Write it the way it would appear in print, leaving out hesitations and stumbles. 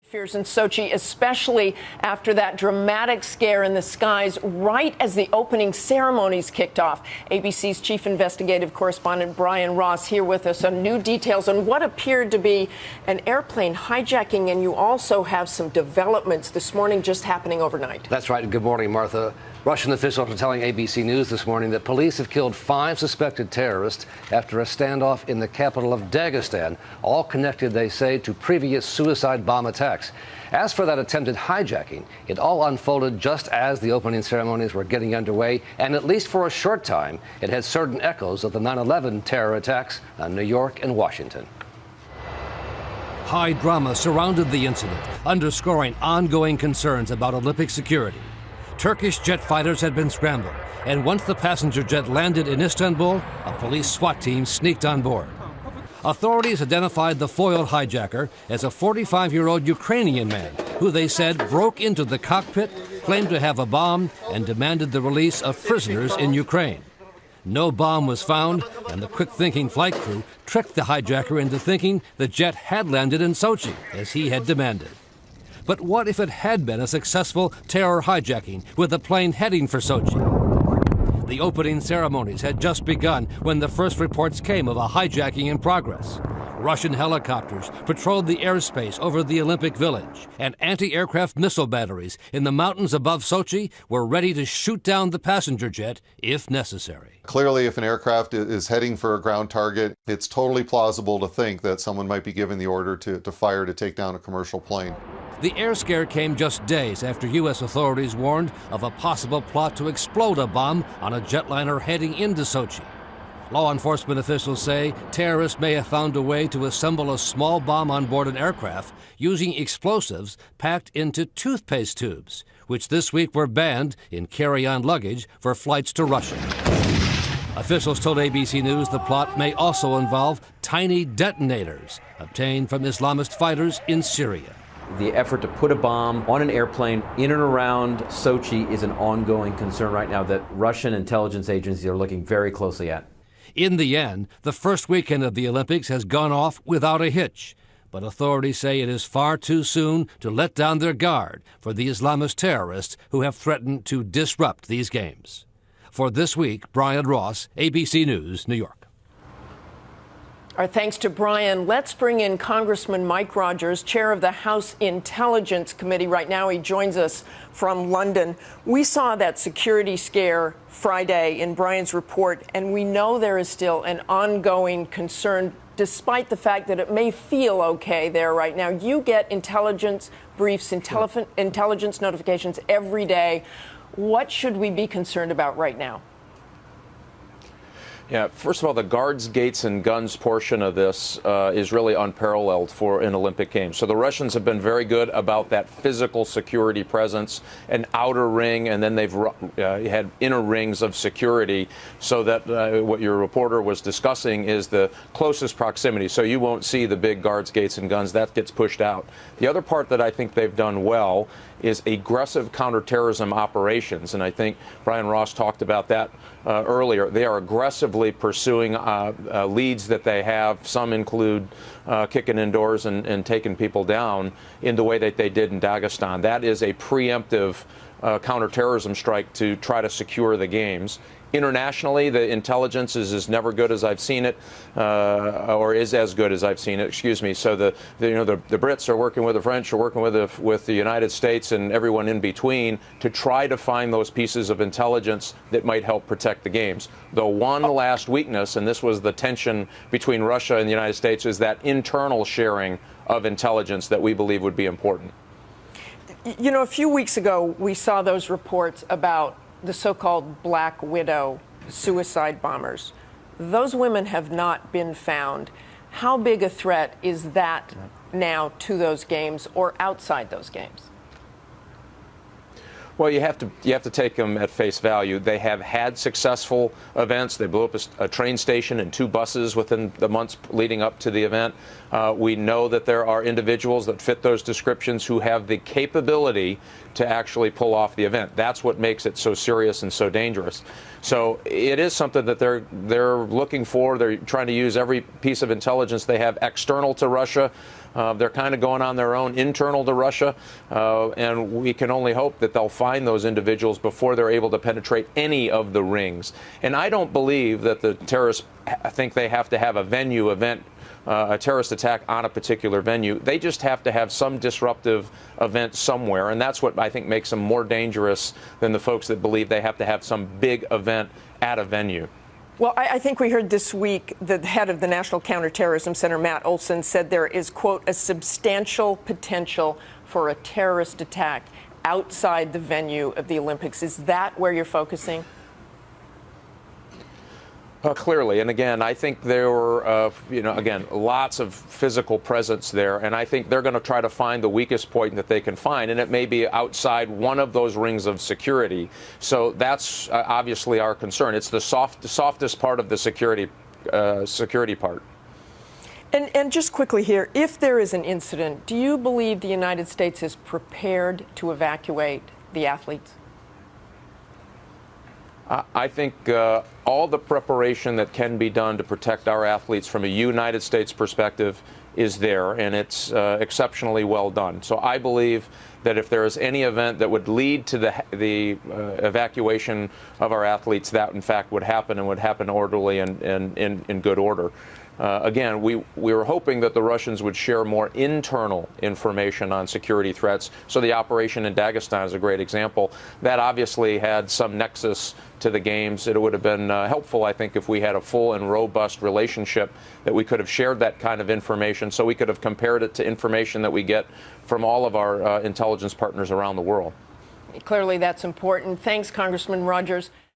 Fears in Sochi, especially after that dramatic scare in the skies right as the opening ceremonies kicked off. ABC's chief investigative correspondent Brian Ross here with us on new details on what appeared to be an airplane hijacking, and you also have some developments this morning just happening overnight. That's right. Good morning, Martha. Russian officials are telling ABC News this morning that police have killed 5 suspected terrorists after a standoff in the capital of Dagestan, all connected, they say, to previous suicide bomb attacks. As for that attempted hijacking, it all unfolded just as the opening ceremonies were getting underway, and at least for a short time, it had certain echoes of the 9/11 terror attacks on New York and Washington. High drama surrounded the incident, underscoring ongoing concerns about Olympic security. Turkish jet fighters had been scrambled, and once the passenger jet landed in Istanbul, a police SWAT team sneaked on board. Authorities identified the foiled hijacker as a 45-year-old Ukrainian man who they said broke into the cockpit, claimed to have a bomb, and demanded the release of prisoners in Ukraine. No bomb was found, and the quick-thinking flight crew tricked the hijacker into thinking the jet had landed in Sochi, as he had demanded. But what if it had been a successful terror hijacking with the plane heading for Sochi? The opening ceremonies had just begun when the first reports came of a hijacking in progress. Russian helicopters patrolled the airspace over the Olympic Village, and anti-aircraft missile batteries in the mountains above Sochi were ready to shoot down the passenger jet if necessary. Clearly, if an aircraft is heading for a ground target, it's totally plausible to think that someone might be given the order to fire to take down a commercial plane. The air scare came just days after U.S. authorities warned of a possible plot to explode a bomb on a jetliner heading into Sochi. Law enforcement officials say terrorists may have found a way to assemble a small bomb on board an aircraft using explosives packed into toothpaste tubes, which this week were banned in carry-on luggage for flights to Russia. Officials told ABC News the plot may also involve tiny detonators obtained from Islamist fighters in Syria. The effort to put a bomb on an airplane in and around Sochi is an ongoing concern right now that Russian intelligence agencies are looking very closely at. In the end, the first weekend of the Olympics has gone off without a hitch, but authorities say it is far too soon to let down their guard for the Islamist terrorists who have threatened to disrupt these games. For This Week, Brian Ross, ABC News, New York. Our thanks to Brian. Let's bring in Congressman Mike Rogers, chair of the House Intelligence Committee. Right now, he joins us from London. We saw that security scare Friday in Brian's report, and we know there is still an ongoing concern, despite the fact that it may feel okay there right now. You get intelligence briefs, intelligence notifications every day. What should we be concerned about right now? Yeah, first of all, the guards, gates, and guns portion of this is really unparalleled for an Olympic Games. So the Russians have been very good about that physical security presence, an outer ring, and then they've had inner rings of security, so that what your reporter was discussing is the closest proximity. So you won't see the big guards, gates, and guns. That gets pushed out. The other part that I think they've done well is aggressive counterterrorism operations, and I think Brian Ross talked about that earlier. They are aggressively pursuing leads that they have. Some include kicking indoors and taking people down in the way that they did in Dagestan. That is a preemptive counterterrorism strike to try to secure the games. Internationally, the intelligence is never good as I've seen it, or is as good as I've seen it. Excuse me. So the Brits are working with the French, are working with the United States, and everyone in between to try to find those pieces of intelligence that might help protect the games. The one last weakness, and this was the tension between Russia and the United States, is that internal sharing of intelligence that we believe would be important. You know, a few weeks ago, we saw those reports about the so-called Black Widow suicide bombers. Those women have not been found. How big a threat is that now to those games or outside those games? Well, you have to take them at face value. They have had successful events. They blew up a train station and 2 buses within the months leading up to the event. We know that there are individuals that fit those descriptions who have the capability to actually pull off the event. That's what makes it so serious and so dangerous. So it is something that they're looking for. They're trying to use every piece of intelligence they have external to Russia They're kind of going on their own internal to Russia, and we can only hope that they'll find those individuals before they're able to penetrate any of the rings. And I don't believe that the terrorists think they have to have a venue event, a terrorist attack on a particular venue. They just have to have some disruptive event somewhere, and that's what I think makes them more dangerous than the folks that believe they have to have some big event at a venue. Well, I think we heard this week the head of the National Counterterrorism Center, Matt Olson, said there is, quote, a substantial potential for a terrorist attack outside the venue of the Olympics. Is that where you're focusing? Clearly, and again, I think there were, again, lots of physical presence there, and I think they're going to try to find the weakest point that they can find, and it may be outside one of those rings of security. So that's obviously our concern. It's the softest part of the security part. And just quickly here, if there is an incident, do you believe the United States is prepared to evacuate the athletes? I think all the preparation that can be done to protect our athletes from a United States perspective is there, and it's exceptionally well done. So I believe that if there is any event that would lead to the evacuation of our athletes, that in fact would happen, and would happen orderly and in good order. Again, we were hoping that the Russians would share more internal information on security threats. So the operation in Dagestan is a great example. That obviously had some nexus to the games. It would have been helpful, I think, if we had a full and robust relationship, that we could have shared that kind of information, so we could have compared it to information that we get from all of our intelligence partners around the world. Clearly, that's important. Thanks, Congressman Rogers.